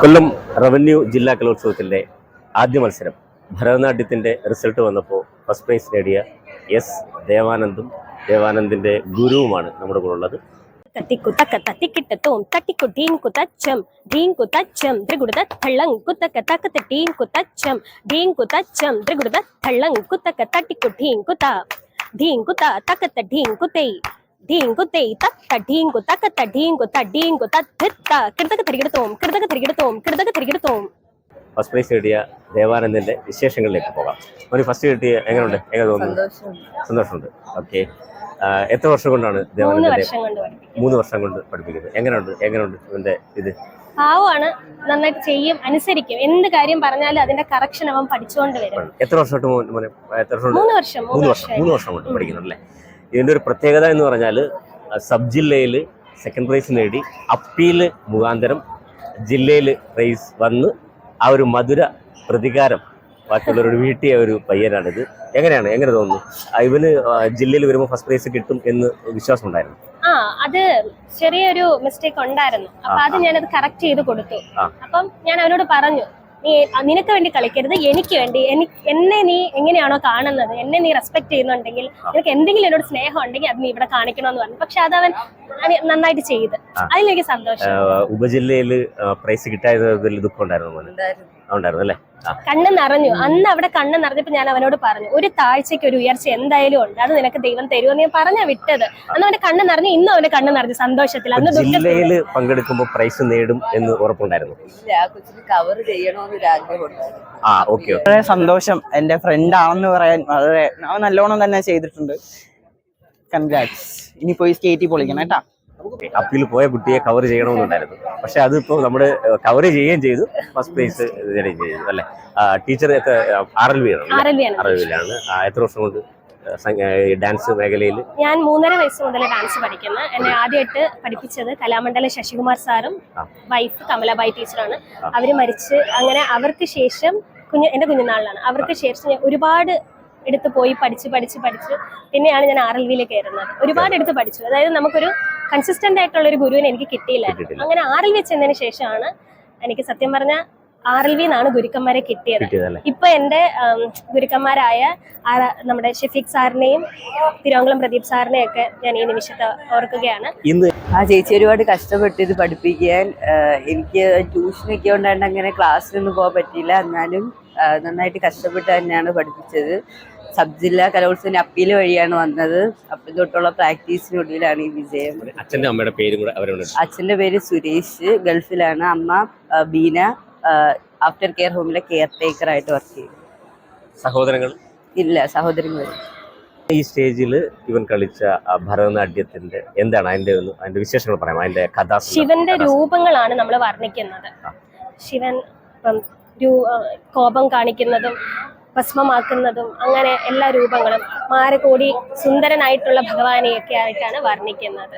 കൊല്ലം revenue ജില്ലാ കലോത്സവത്തിൻ്റെ ആദ്യ മത്സരം ഭരതനാട്യത്തിൻ്റെ റിസൾട്ട് വന്നപ്പോൾ ഫസ്റ്റ് പ്രൈസ് നേടിയ എസ് ദേവാനന്ദും ദേവാനന്ദിൻ്റെ ഗുരുവുമാണ് നമ്മുടെ കൂടെ ഉള്ളത്. തത്തിക്കു തക്ക തത്തിക്കിട്ടത്തോം തട്ടിക്കു ടീങ്കു തച്ചം ധീങ്കു തച്ചം ത്രികുടുത തള്ളങ്കു തക്ക തക്കത്ത ടീങ്കു തച്ചം ധീങ്കു തച്ചം ത്രികുടുത തള്ളങ്കു തക്ക തട്ടിക്കു ടീങ്കു ത ധീങ്കു ത തക്കത്ത ധീങ്കു തെയ് ധീങ്കു തെയ് തത്ത ധീങ്കു തക്കത്ത ധീങ്കു ത ധീങ്കു തത്ത കിടതക തിരികിടത്തോം കിടതക തിരികിടത്തോം കിടതക തിരികിടത്തോം. ഫസ്റ്റ് പ്രൈസ് നേടിയ ദേവാനന്ദിൻ്റെ വിശേഷങ്ങളിലേക്ക് പോകാം. ഒരു ഫസ്റ്റ് കിട്ടിയ എങ്ങനെയുണ്ട്? എങ്ങനെ തോന്നുന്നു? സന്തോഷമുണ്ട്. ഓക്കെ, എത്ര വർഷം കൊണ്ടാണ് ദേവാനന്ദന്റെ? 3 വർഷം കൊണ്ട് പഠിപ്പിക്കുന്നത്. എങ്ങനെയുണ്ട് ഇവന്റെ ഇത്? പാവമാണ്, നന്നായിട്ട് ചെയ്യും, അനുസരിക്കും. എന്ത് കാര്യം പറഞ്ഞാലും അതിന്റെ കറക്ഷൻ അവൻ പഠിച്ചുകൊണ്ട് വരും. എത്ര വർഷമായിട്ട്? 3 വർഷം കൊണ്ട് പഠിക്കുന്നുണ്ടല്ലേ? ഇതിന്റെ ഒരു പ്രത്യേകത എന്ന് പറഞ്ഞാൽ സബ് ജില്ലയിൽ സെക്കൻഡ് പ്രൈസ് നേടി അപ്പീല് മുഖാന്തരം ജില്ലയിൽ പ്രൈസ് വന്ന് ആ ഒരു മധുര പ്രതികാരം ബാക്കിയുള്ളവരോട് വീട്ടിയ ഒരു പയ്യനാണിത്. എങ്ങനെ തോന്നുന്നു? ഇവന് ജില്ലയിൽ വരുമ്പോൾ ഫസ്റ്റ് പ്രൈസ് കിട്ടും എന്ന് വിശ്വാസം ഉണ്ടായിരുന്നു? അത് ചെറിയൊരു മിസ്റ്റേക്ക് ഉണ്ടായിരുന്നു. അപ്പൊ അത് ഞാനത് കറക്റ്റ് ചെയ്ത് കൊടുത്തു. അപ്പം ഞാൻ അവനോട് പറഞ്ഞു, നീ നിനക്ക് വേണ്ടി കളിക്കരുത്, എനിക്ക് വേണ്ടി. എന്നെ നീ എങ്ങനെയാണോ കാണുന്നത്, എന്നെ നീ റെസ്പെക്ട് ചെയ്യുന്നുണ്ടെങ്കിൽ, നിനക്ക് എന്തെങ്കിലും എന്നോട് സ്നേഹം ഉണ്ടെങ്കിൽ അത് നീ ഇവിടെ കാണിക്കണമെന്ന് പറഞ്ഞു. പക്ഷെ അത് അവൻ നന്നായിട്ട് ചെയ്ത്, അതിലെനിക്ക് സന്തോഷം. ഉപജില്ലയിൽ പ്രൈസ് കിട്ടായതിൽ ദുഃഖം ഉണ്ടായിരുന്നു അല്ലേ? കണ്ണ് നിറഞ്ഞു. അന്ന് അവിടെ കണ്ണ് നിറഞ്ഞപ്പോ ഞാൻ അവനോട് പറഞ്ഞു, ഒരു താഴ്ചയ്ക്ക് ഒരു ഉയർച്ച എന്തായാലും ഉണ്ട്, അത് നിനക്ക് ദൈവം തരുമെന്ന് ഞാൻ പറഞ്ഞാ വിട്ടത്. അന്ന് അവന്റെ കണ്ണ് നിറഞ്ഞു. ഇന്നും അവന്റെ കണ്ണ് നിറഞ്ഞു സന്തോഷത്തിൽ. അന്ന് ജില്ലയിൽ പങ്കെടുക്കുമ്പോൾ പ്രൈസ് നേടും എന്ന് ഉറപ്പുണ്ടായിരുന്നു. കവർ ചെയ്യണമെന്നൊരാഗ്രഹം. വളരെ സന്തോഷം. എന്റെ ഫ്രണ്ട് ആണെന്ന് പറയാൻ വളരെ നല്ലോണം തന്നെ ചെയ്തിട്ടുണ്ട്. കൺഗ്രാറ്റ്സ്. ഇനി പോയി സ്റ്റേറ്റിൽ പൊളിക്കണം കേട്ടാ. അപ്പീൽ പോയ കുട്ടിയെ കവർ ചെയ്യണമെന്നുണ്ടായിരുന്നു. പക്ഷെ അതിപ്പോ നമ്മള് കവർ ചെയ്യുകയും ചെയ്തു, ഫസ്റ്റ് പ്രൈസ് നേടുകയും ചെയ്തു അല്ലെ? ടീച്ചർ RLV-ലാണ്. എത്ര വർഷം കൊണ്ട് ഡാൻസ് മേഖലയിൽ? ഞാൻ 3.5 വയസ്സ് മുതൽ ഡാൻസ് പഠിക്കുന്നു. എന്നെ ആദ്യമായിട്ട് പഠിപ്പിച്ചത് കലാമണ്ഡലം ശശികുമാർ സാറും വൈഫ് കമലാബായി ടീച്ചറാണ്. അവര് മരിച്ച് അങ്ങനെ അവർക്ക് ശേഷം എന്റെ കുഞ്ഞുനാളിലാണ്. അവർക്ക് ശേഷം ഞാൻ ഒരുപാട് എടുത്ത് പോയി പഠിച്ച് പിന്നെയാണ് ഞാൻ RLV-ലേക്ക് കയറുന്നത്. ഒരുപാട് എടുത്ത് പഠിച്ചു. അതായത് നമുക്കൊരു കൺസിസ്റ്റന്റ് ആയിട്ടുള്ള ഒരു ഗുരുവിനെ എനിക്ക് കിട്ടിയില്ലായിരുന്നു. അങ്ങനെ RLV ചെന്നതിന് ശേഷമാണ് എനിക്ക് സത്യം പറഞ്ഞ RLV-ന്നാണ് ഗുരുക്കന്മാരെ കിട്ടിയത്. ഇപ്പൊ എന്റെ ഗുരുക്കന്മാരായ നമ്മുടെ ഷെഫീഖ് സാറിനെയും തിരുവനന്തപുരം പ്രദീപ് സാറിനെയും ഒക്കെ ഞാൻ ഈ നിമിഷത്തെ ഓർക്കുകയാണ്. ആ ചേച്ചി ഒരുപാട് കഷ്ടപ്പെട്ട് ഇത് പഠിപ്പിക്കാൻ. എനിക്ക് ട്യൂഷനൊക്കെ ഉണ്ടായിട്ട് അങ്ങനെ ക്ലാസ്സിലൊന്നും പോകാൻ പറ്റിയില്ല. എന്നാലും നന്നായിട്ട് കഷ്ടപ്പെട്ട് തന്നെയാണ് പഠിപ്പിച്ചത്. സബ് ജില്ലാ കലോത്സവത്തിന് അപ്പീൽ വഴിയാണ് വന്നത്. അപ്പം തൊട്ടുള്ള പ്രാക്ടീസിനൊടുവിലാണ് ഈ വിജയം. അച്ഛൻ്റെ പേര് സുരേഷ്, ഗൾഫിലാണ്. അമ്മ ബീന, ആഫ്റ്റർ കെയർ ഹോമിലെ കെയർ ടേക്കർ ആയിട്ട് വർക്ക് ചെയ്യും. സഹോദരങ്ങൾ ഇല്ല, സഹോദരങ്ങൾ. ഈ സ്റ്റേജിൽ ഇവൻ കളിച്ച ഭരതനാട്യത്തിന്റെ എന്താണ് അതിന്റെ വിശേഷങ്ങൾ പറയാം? അതിന്റെ കഥ. ശിവന്റെ രൂപങ്ങളാണ് നമ്മൾ വർണ്ണിക്കുന്നത്. ശിവൻ കോപം കാണിക്കുന്നതും ഭസ്മമാക്കുന്നതും അങ്ങനെ എല്ലാ രൂപങ്ങളും മാരകോടി സുന്ദരനായിട്ടുള്ള ഭഗവാനെയൊക്കെ ആയിട്ടാണ് വർണ്ണിക്കുന്നത്.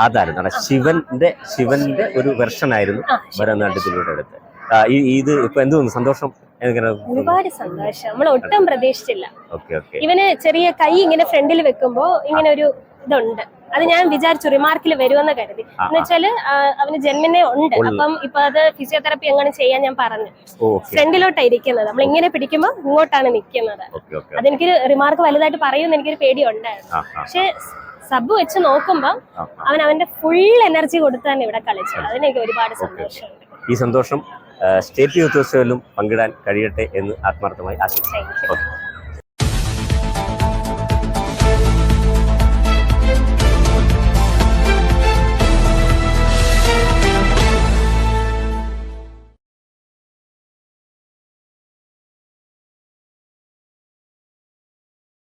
അതായിരുന്നു ശിവന്റെ ഒരു വെർഷൻ ആയിരുന്നു ഭരതനാട്യത്തിലൂടെ എടുത്ത്. ഇത് ഇപ്പൊ എന്ത് തോന്നുന്നു? സന്തോഷം? ഒരുപാട് സന്തോഷം. നമ്മൾ ഒട്ടും പ്രതീക്ഷിച്ചില്ല. ഇവന് ചെറിയ കൈ ഇങ്ങനെ ഫ്രണ്ടിൽ വെക്കുമ്പോ ഇങ്ങനെ ഒരു ഇതുണ്ട്. അത് ഞാൻ വിചാരിച്ചു റിമാർക്കിൽ വരുമെന്ന് കരുതി. എന്ന് വെച്ചാല് അവന് ജന്മനെ ഉണ്ട്. അപ്പം ഇപ്പൊ അത് ഫിസിയോതെറാപ്പി എങ്ങനെ ചെയ്യാൻ ഞാൻ പറഞ്ഞു. ഫ്രണ്ടിലോട്ടാണ് ഇരിക്കുന്നത്. നമ്മൾ ഇങ്ങനെ പിടിക്കുമ്പോ ഇങ്ങോട്ടാണ് നിൽക്കുന്നത്. അതെനിക്കൊരു റിമാർക്ക് വലുതായിട്ട് പറയുമെന്ന് എനിക്കൊരു പേടിയുണ്ടായിരുന്നു. പക്ഷെ സബ് വെച്ച് നോക്കുമ്പോ അവന്റെ ഫുൾ എനർജി കൊടുത്താണ് ഇവിടെ കളിച്ചത്. അതിനെനിക്ക് ഒരുപാട് സന്തോഷമുണ്ട്. ഈ സന്തോഷം സ്റ്റേറ്റ് യൂത്ത് ഫെസ്റ്റിവലിലും പങ്കിടാൻ കഴിയട്ടെ എന്ന് ആത്മാർത്ഥമായി ആശംസിക്കുന്നു.